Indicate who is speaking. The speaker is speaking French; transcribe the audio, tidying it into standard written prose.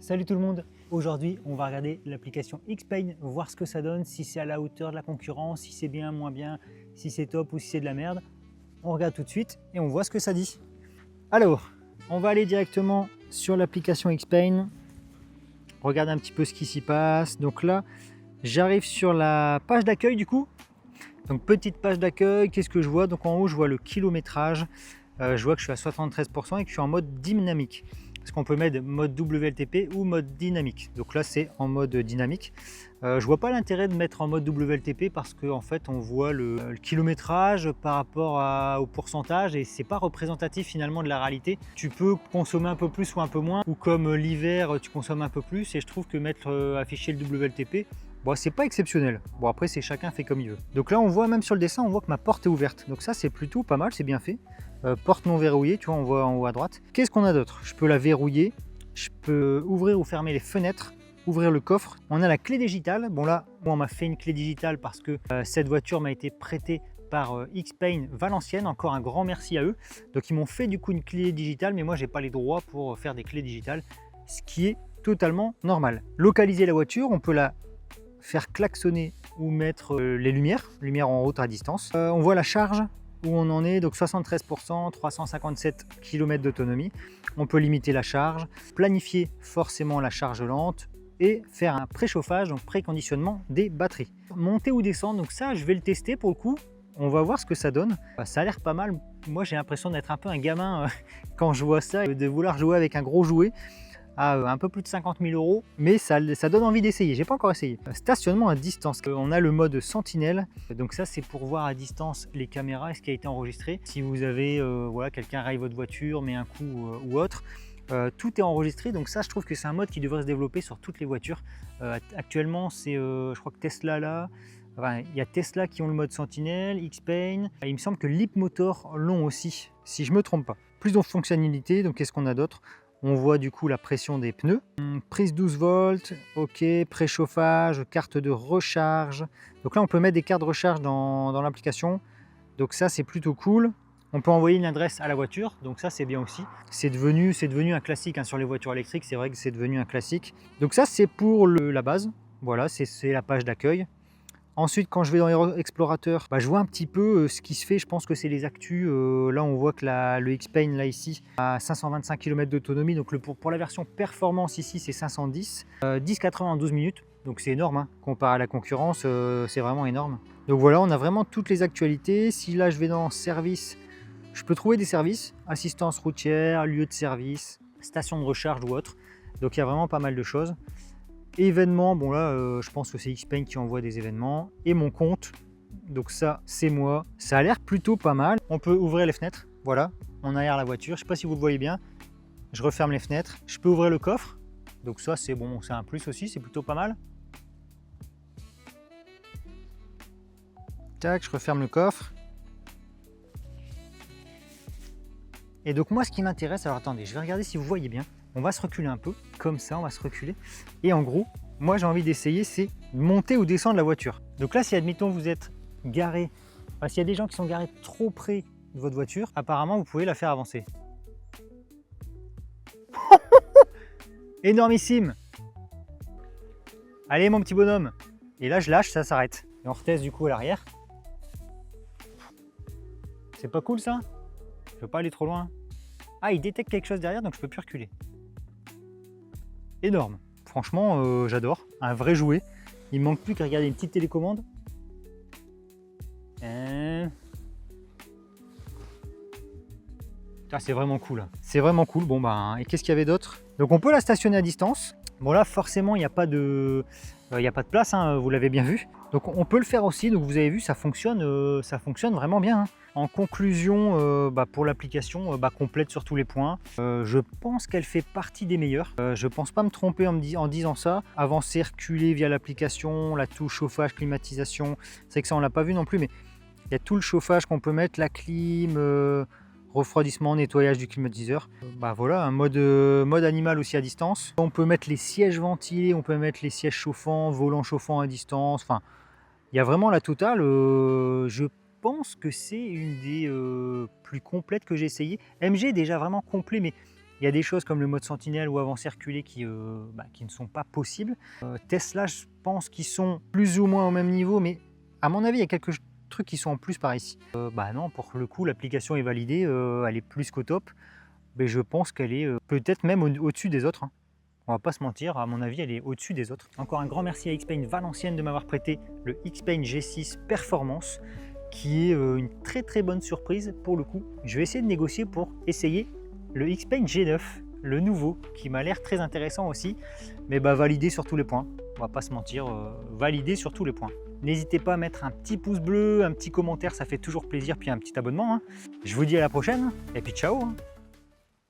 Speaker 1: Salut tout le monde. Aujourd'hui on va regarder l'application Xpaint, voir ce que ça donne, si c'est à la hauteur de la concurrence, si c'est bien, moins bien, si c'est top ou si c'est de la merde. On regarde tout de suite et on voit ce que ça dit. Alors, on va aller directement sur l'application Xpaint, regarder un petit peu ce qui s'y passe. Donc là, j'arrive sur la page d'accueil du coup. Donc petite page d'accueil, qu'est-ce que je vois? Donc en haut je vois le kilométrage, je vois que je suis à 73% et que je suis en mode dynamique. Parce qu'on peut mettre mode WLTP ou mode dynamique. Donc là c'est en mode dynamique. Je vois pas l'intérêt de mettre en mode WLTP parce qu'en fait on voit le kilométrage par rapport au pourcentage et c'est pas représentatif finalement de la réalité. Tu peux consommer un peu plus ou un peu moins, ou comme l'hiver tu consommes un peu plus, et je trouve que mettre afficher le WLTP, bon, c'est pas exceptionnel. Bon, après c'est chacun fait comme il veut. Donc là on voit même sur le dessin, on voit que ma porte est ouverte. Donc ça c'est plutôt pas mal, c'est bien fait. Porte non verrouillée, tu vois, on voit en haut à droite. Qu'est-ce qu'on a d'autre? Je peux la verrouiller, je peux ouvrir ou fermer les fenêtres, ouvrir le coffre. On a la clé digitale. Bon là, moi, on m'a fait une clé digitale parce que cette voiture m'a été prêtée par Xpaint Valenciennes. Encore un grand merci à eux. Donc ils m'ont fait du coup une clé digitale, mais moi j'ai pas les droits pour faire des clés digitales, ce qui est totalement normal. Localiser la voiture, on peut la faire klaxonner ou mettre les lumières en route à distance. On voit la charge, où on en est, donc 73%, 357 km d'autonomie. On peut limiter la charge, planifier forcément la charge lente et faire un préchauffage, donc préconditionnement des batteries. Monter ou descendre, donc ça je vais le tester pour le coup. On va voir ce que ça donne. Ça a l'air pas mal. Moi j'ai l'impression d'être un peu un gamin quand je vois ça, de vouloir jouer avec un gros jouet à un peu plus de 50 000 €, mais ça donne envie d'essayer. J'ai pas encore essayé. Stationnement à distance, on a le mode sentinelle, donc ça c'est pour voir à distance les caméras et ce qui a été enregistré. Si vous avez voilà, quelqu'un raille votre voiture, met un coup ou autre, tout est enregistré. Donc ça je trouve que c'est un mode qui devrait se développer sur toutes les voitures. Actuellement c'est je crois que Tesla là, enfin, il y a Tesla qui ont le mode sentinelle, Xpaint, il me semble que Leapmotor l'ont aussi, si je me trompe pas. Plus de fonctionnalités, donc qu'est-ce qu'on a d'autre? On voit du coup la pression des pneus, prise 12 volts, ok, préchauffage, carte de recharge. Donc là on peut mettre des cartes de recharge dans l'application, donc ça c'est plutôt cool. On peut envoyer une adresse à la voiture, donc ça c'est bien aussi. C'est devenu un classique hein, sur les voitures électriques, c'est vrai que c'est devenu un classique. Donc ça c'est pour la base, voilà, c'est la page d'accueil. Ensuite, quand je vais dans Hero Explorateur, je vois un petit peu ce qui se fait. Je pense que c'est les actus. Là, on voit que le Xpaint, là, ici, a 525 km d'autonomie. Donc, pour la version performance, ici, c'est 510. 10,80 en 12 minutes. Donc, c'est énorme. Hein. Comparé à la concurrence, c'est vraiment énorme. Donc, voilà, on a vraiment toutes les actualités. Si là, je vais dans service, je peux trouver des services. Assistance routière, lieu de service, station de recharge ou autre. Donc, il y a vraiment pas mal de choses. Événements, bon là je pense que c'est Xpaint qui envoie des événements, et mon compte, donc ça c'est moi. Ça a l'air plutôt pas mal. On peut ouvrir les fenêtres, voilà, on aère la voiture, je sais pas si vous le voyez bien. Je referme les fenêtres, je peux ouvrir le coffre, donc ça c'est bon, c'est un plus aussi, c'est plutôt pas mal. Tac, je referme le coffre. Et donc moi ce qui m'intéresse, alors attendez, je vais regarder si vous voyez bien. On va se reculer un peu, comme ça, on va se reculer. Et en gros, moi j'ai envie d'essayer, c'est monter ou descendre la voiture. Donc là, si admettons vous êtes garé, s'il y a des gens qui sont garés trop près de votre voiture, apparemment vous pouvez la faire avancer. Énormissime! Allez mon petit bonhomme! Et là je lâche, ça s'arrête. Et on reteste du coup à l'arrière. C'est pas cool ça? Je veux pas aller trop loin. Ah, il détecte quelque chose derrière, donc je peux plus reculer. Énorme, franchement j'adore, un vrai jouet. Il me manque plus qu'à regarder une petite télécommande. Ah, c'est vraiment cool, c'est vraiment cool. Bon et qu'est-ce qu'il y avait d'autre? Donc on peut la stationner à distance. Bon là forcément il n'y a pas de place, hein, vous l'avez bien vu. Donc on peut le faire aussi, donc vous avez vu ça fonctionne vraiment bien. Hein. En conclusion, pour l'application complète sur tous les points, je pense qu'elle fait partie des meilleures. Je pense pas me tromper en disant ça. Avancer, reculer via l'application, la touche chauffage, climatisation, c'est vrai que ça on l'a pas vu non plus, mais il y a tout le chauffage qu'on peut mettre, la clim, refroidissement, nettoyage du climatiseur. Voilà, un mode animal aussi à distance. On peut mettre les sièges ventilés, on peut mettre les sièges chauffants, volant chauffant à distance. Enfin, il y a vraiment la totale. Je pense que c'est une des plus complètes que j'ai essayé. MG est déjà vraiment complet, mais Il y a des choses comme le mode sentinelle ou avant circuler qui ne sont pas possibles. Tesla, je pense qu'ils sont plus ou moins au même niveau, mais à mon avis, il y a quelques trucs qui sont en plus par ici. Non, pour le coup, l'application est validée, elle est plus qu'au top. Mais je pense qu'elle est peut-être même au-dessus des autres. Hein. On va pas se mentir, à mon avis, elle est au-dessus des autres. Encore un grand merci à Xpeng Valenciennes de m'avoir prêté le Xpeng G6 Performance, qui est une très très bonne surprise pour le coup. Je vais essayer de négocier pour essayer le Xpeng G9, le nouveau, qui m'a l'air très intéressant aussi, mais validé sur tous les points. On va pas se mentir, validé sur tous les points. N'hésitez pas à mettre un petit pouce bleu, un petit commentaire, ça fait toujours plaisir, puis un petit abonnement. Hein. Je vous dis à la prochaine, et puis ciao. Hein.